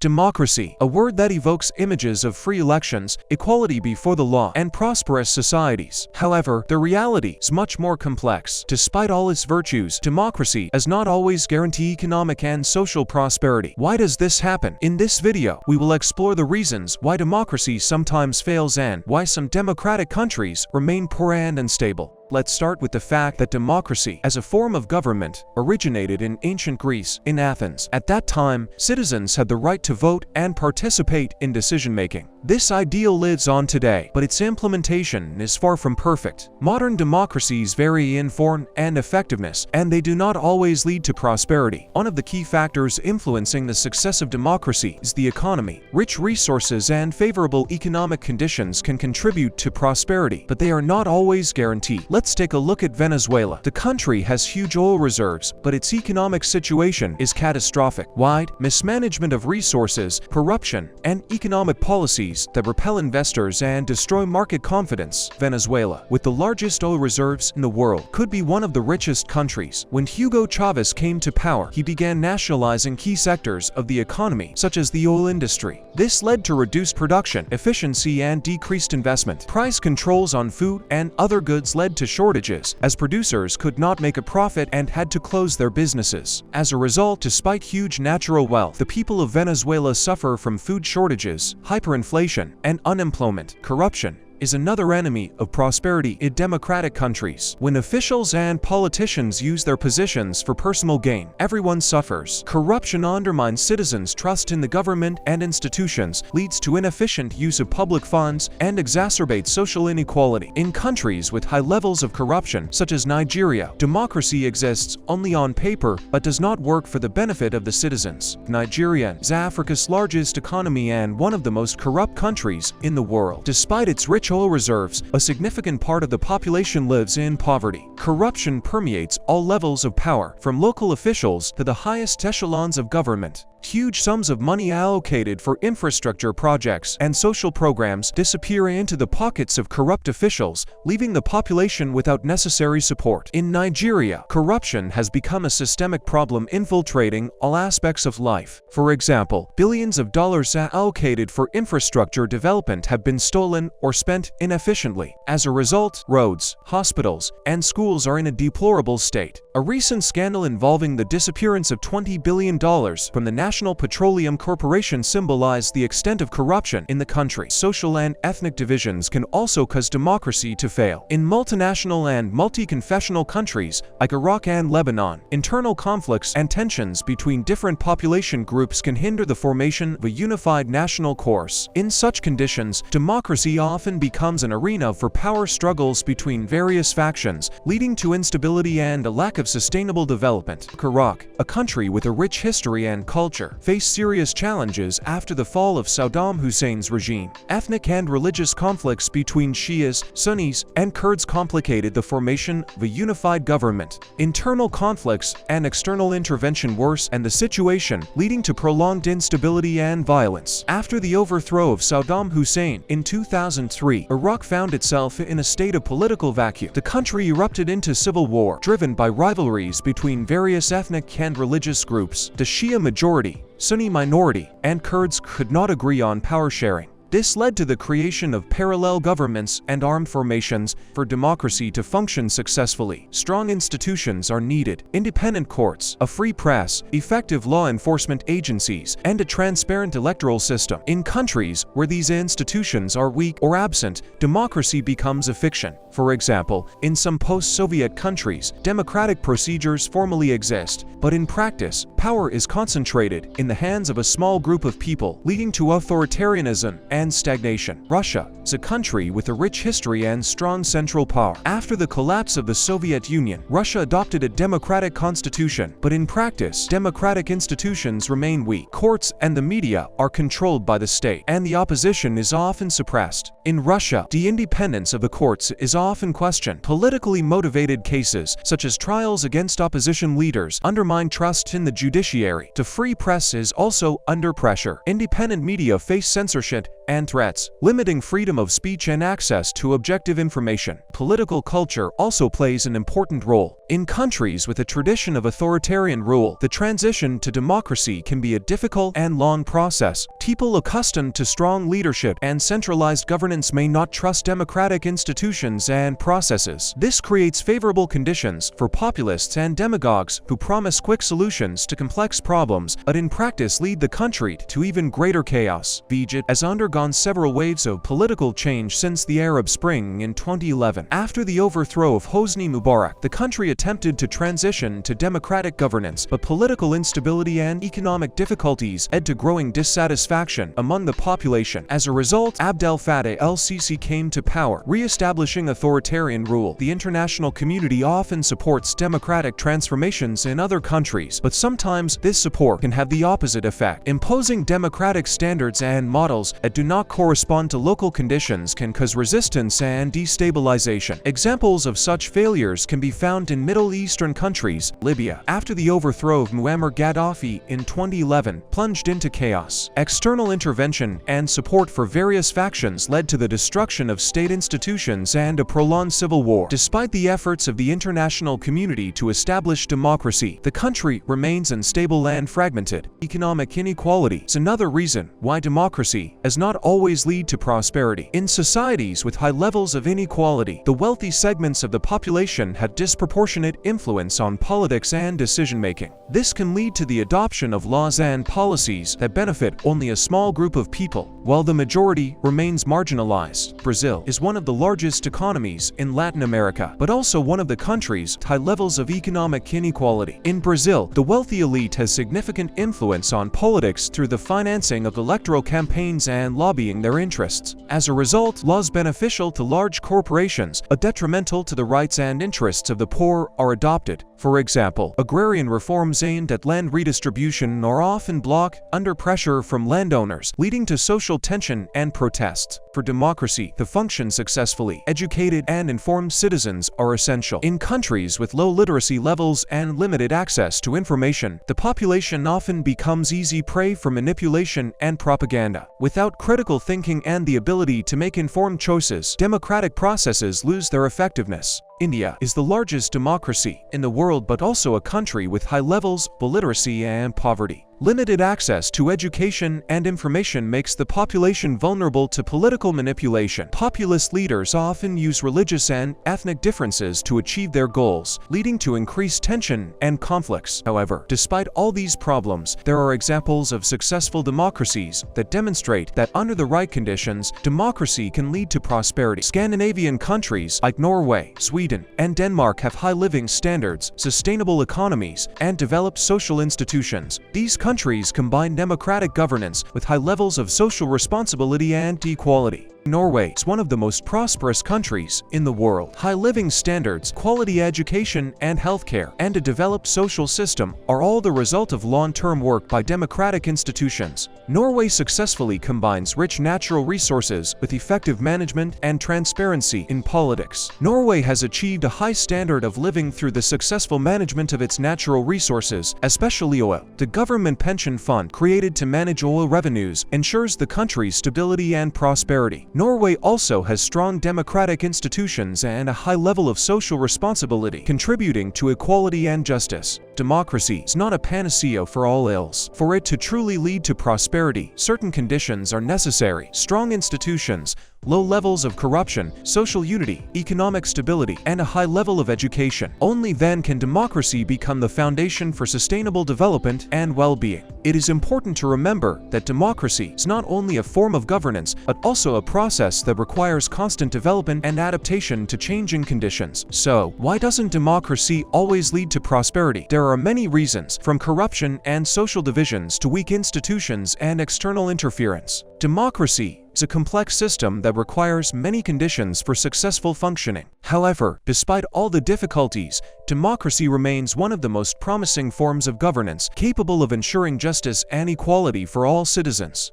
Democracy, a word that evokes images of free elections, equality before the law, and prosperous societies. However, the reality is much more complex. Despite all its virtues, democracy does not always guarantee economic and social prosperity. Why does this happen? In this video, we will explore the reasons why democracy sometimes fails and why some democratic countries remain poor and unstable. Let's start with the fact that democracy, as a form of government, originated in ancient Greece, in Athens. At that time, citizens had the right to vote and participate in decision-making. This ideal lives on today, but its implementation is far from perfect. Modern democracies vary in form and effectiveness, and they do not always lead to prosperity. One of the key factors influencing the success of democracy is the economy. Rich resources and favorable economic conditions can contribute to prosperity, but they are not always guaranteed. Let's take a look at Venezuela. The country has huge oil reserves, but its economic situation is catastrophic. Wide mismanagement of resources, corruption, and economic policies that repel investors and destroy market confidence. Venezuela, with the largest oil reserves in the world, could be one of the richest countries. When Hugo Chavez came to power, he began nationalizing key sectors of the economy, such as the oil industry. This led to reduced production, efficiency, and decreased investment. Price controls on food and other goods led to shortages, as producers could not make a profit and had to close their businesses. As a result, despite huge natural wealth, the people of Venezuela suffer from food shortages, hyperinflation, and unemployment. Corruption is another enemy of prosperity in democratic countries. When officials and politicians use their positions for personal gain, everyone suffers. Corruption undermines citizens' trust in the government and institutions, leads to inefficient use of public funds, and exacerbates social inequality. In countries with high levels of corruption, such as Nigeria, democracy exists only on paper but does not work for the benefit of the citizens. Nigeria is Africa's largest economy and one of the most corrupt countries in the world. Despite its rich oil reserves, a significant part of the population lives in poverty. Corruption permeates all levels of power, from local officials to the highest echelons of government. Huge sums of money allocated for infrastructure projects and social programs disappear into the pockets of corrupt officials, leaving the population without necessary support. In Nigeria, corruption has become a systemic problem infiltrating all aspects of life. For example, billions of dollars allocated for infrastructure development have been stolen or spent inefficiently. As a result, roads, hospitals, and schools are in a deplorable state. A recent scandal involving the disappearance of $20 billion from the National Petroleum Corporation symbolized the extent of corruption in the country. Social and ethnic divisions can also cause democracy to fail. In multinational and multi-confessional countries like Iraq and Lebanon, internal conflicts and tensions between different population groups can hinder the formation of a unified national course. In such conditions, democracy often becomes an arena for power struggles between various factions, leading to instability and a lack of sustainable development. Iraq, a country with a rich history and culture, faced serious challenges after the fall of Saddam Hussein's regime. Ethnic and religious conflicts between Shias, Sunnis, and Kurds complicated the formation of a unified government. Internal conflicts and external intervention worsened the situation, leading to prolonged instability and violence. After the overthrow of Saddam Hussein in 2003, Iraq found itself in a state of political vacuum. The country erupted into civil war, driven by rivalries between various ethnic and religious groups. The Shia majority, Sunni minority, and Kurds could not agree on power sharing. This led to the creation of parallel governments and armed formations. For democracy to function successfully, strong institutions are needed: independent courts, a free press, effective law enforcement agencies, and a transparent electoral system. In countries where these institutions are weak or absent, democracy becomes a fiction. For example, in some post-Soviet countries, democratic procedures formally exist, but in practice, power is concentrated in the hands of a small group of people, leading to authoritarianism and stagnation. Russia is a country with a rich history and strong central power. After the collapse of the Soviet Union, Russia adopted a democratic constitution, but in practice, democratic institutions remain weak. Courts and the media are controlled by the state, and the opposition is often suppressed. In Russia, the independence of the courts is often questioned. Politically motivated cases, such as trials against opposition leaders, undermine trust in the judiciary. The free press is also under pressure. Independent media face censorship and threats, limiting freedom of speech and access to objective information. Political culture also plays an important role. In countries with a tradition of authoritarian rule, the transition to democracy can be a difficult and long process. People accustomed to strong leadership and centralized governance may not trust democratic institutions and processes. This creates favorable conditions for populists and demagogues who promise quick solutions to complex problems, but in practice lead the country to even greater chaos. Egypt has undergone several waves of political change since the Arab Spring in 2011. After the overthrow of Hosni Mubarak, the country attempted to transition to democratic governance, but political instability and economic difficulties led to growing dissatisfaction among the population. As a result, Abdel Fattah el-Sisi came to power, re-establishing authoritarian rule. The international community often supports democratic transformations in other countries, but sometimes this support can have the opposite effect. Imposing democratic standards and models that do not correspond to local conditions can cause resistance and destabilization. Examples of such failures can be found in Middle Eastern countries. Libya, after the overthrow of Muammar Gaddafi in 2011, plunged into chaos. External intervention and support for various factions led to the destruction of state institutions and a prolonged civil war. Despite the efforts of the international community to establish democracy, the country remains unstable and fragmented. Economic inequality is another reason why democracy does not always lead to prosperity. In societies with high levels of inequality, the wealthy segments of the population have disproportionate influence on politics and decision-making. This can lead to the adoption of laws and policies that benefit only a small group of people, while the majority remains marginalized. Brazil is one of the largest economies in Latin America, but also one of the countries with high levels of economic inequality. In Brazil, the wealthy elite has significant influence on politics through the financing of electoral campaigns and lobbying their interests. As a result, laws beneficial to large corporations but detrimental to the rights and interests of the poor are adopted. For example, agrarian reforms aimed at land redistribution are often blocked under pressure from landowners, leading to social tension and protests. For democracy to function successfully, educated and informed citizens are essential. In countries with low literacy levels and limited access to information, the population often becomes easy prey for manipulation and propaganda. Without critical thinking and the ability to make informed choices, democratic processes lose their effectiveness. India is the largest democracy in the world, but also a country with high levels of illiteracy and poverty. Limited access to education and information makes the population vulnerable to political manipulation. Populist leaders often use religious and ethnic differences to achieve their goals, leading to increased tension and conflicts. However, despite all these problems, there are examples of successful democracies that demonstrate that under the right conditions, democracy can lead to prosperity. Scandinavian countries like Norway, Sweden, and Denmark have high living standards, sustainable economies, and developed social institutions. These countries combine democratic governance with high levels of social responsibility and equality. Norway is one of the most prosperous countries in the world. High living standards, quality education and healthcare, and a developed social system are all the result of long-term work by democratic institutions. Norway successfully combines rich natural resources with effective management and transparency in politics. Norway has achieved a high standard of living through the successful management of its natural resources, especially oil. The government pension fund created to manage oil revenues ensures the country's stability and prosperity. Norway also has strong democratic institutions and a high level of social responsibility, contributing to equality and justice. Democracy is not a panacea for all ills. For it to truly lead to prosperity, certain conditions are necessary: strong institutions, low levels of corruption, social unity, economic stability, and a high level of education. Only then can democracy become the foundation for sustainable development and well-being. It is important to remember that democracy is not only a form of governance, but also a process that requires constant development and adaptation to changing conditions. So, why doesn't democracy always lead to prosperity? There are many reasons, from corruption and social divisions to weak institutions and external interference. Democracy is a complex system that requires many conditions for successful functioning. However, despite all the difficulties, democracy remains one of the most promising forms of governance, capable of ensuring justice and equality for all citizens.